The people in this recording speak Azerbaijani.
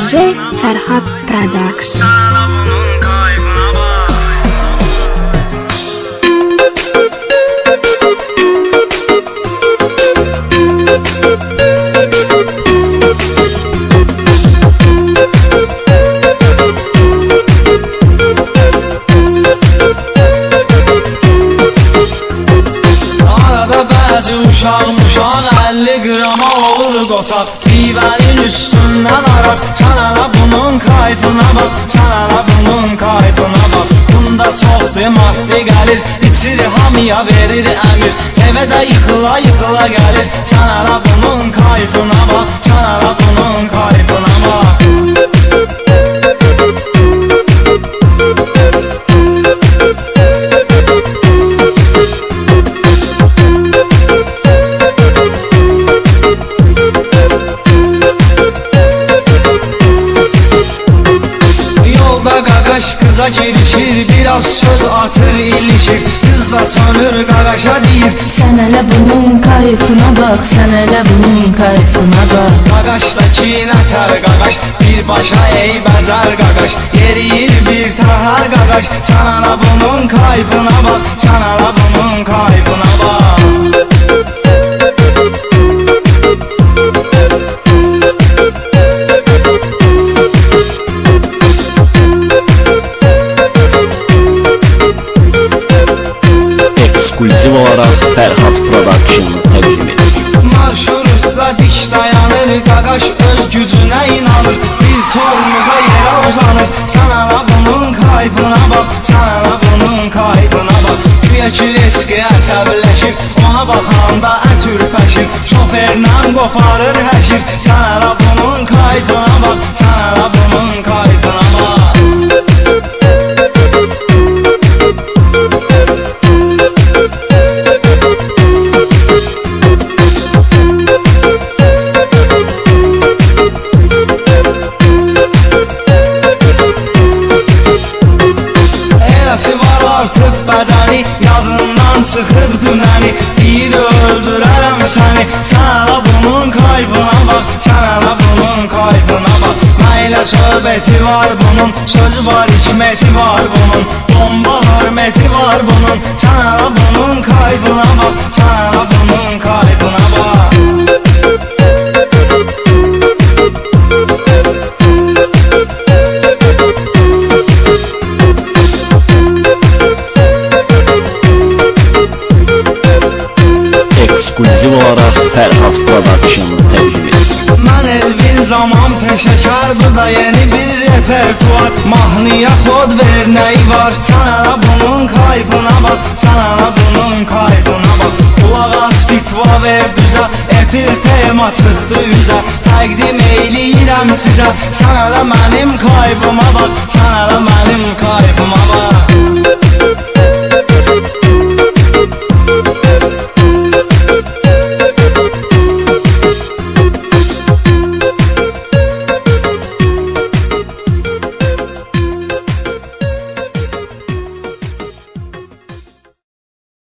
DJ Fərhad Production. Uşaq 50 qrama olur qoçaq, pivənin üstündən araq. Sən ala bunun kayfına bax, sən ala bunun kayfına bax. Bunda çoxdur maddi gəlir, içir hamıya verir əmir. Evə də yıxıla yıxıla gəlir, sən ala bunun kayfına bax, sən ala bunun kayfına bax. Qıza girişir, biraz söz atır, ilişir. Qız da çönür, qaqaşa deyir, sən elə bunun kayfına bax, sən elə bunun kayfına bax. Qaqaşdakı nətər qaqaş, birbaşa eybəcər qaqaş. Yeriyir bir təhər qaqaş, sən ala bunun kayfına bax, sən ala bunun kayfına bax. Ekskluziv olaraq Fərhad Production təqdim edir. Marşrutda diş dayanır, qaqaş öz gücünə inanır. Bir tormuza yerə uzanır, sən ala bunun kayfına bax, sən ala bunun kayfına bax. Güya ki riski əsəbləşir, ona baxanda ət ürpəşir. Şoferlə qoparır həşir, sən ala bunun kayfına bax, sən ala bunun kayfına bax. Artıq bədəni yadından çıxıb dünəni. Bir öldürərəm səni, sən ala bunun kayfına bax, sən ala bunun kayfına bax. Məylə söhbəti var bunun, sözü var, hikməti var bunun. Bomba hörməti var bunun, sən ala bunun kayfına bax, sən ala bunun kayfına bax. Ekskluziv olaraq Fərhad Production təqdim edir. Mən Elvin zaman peşəkar, bu da yeni bir repertuar. Mahnıya xod ver nəyi var, sən ala bunun kayfına bax, sən ala bunun kayfına bax. Qulaq as fitva ver düzə, efir tema çıxdı üzə. Təqdim eyləyirəm sizə, sən ala mənim kayfıma bax.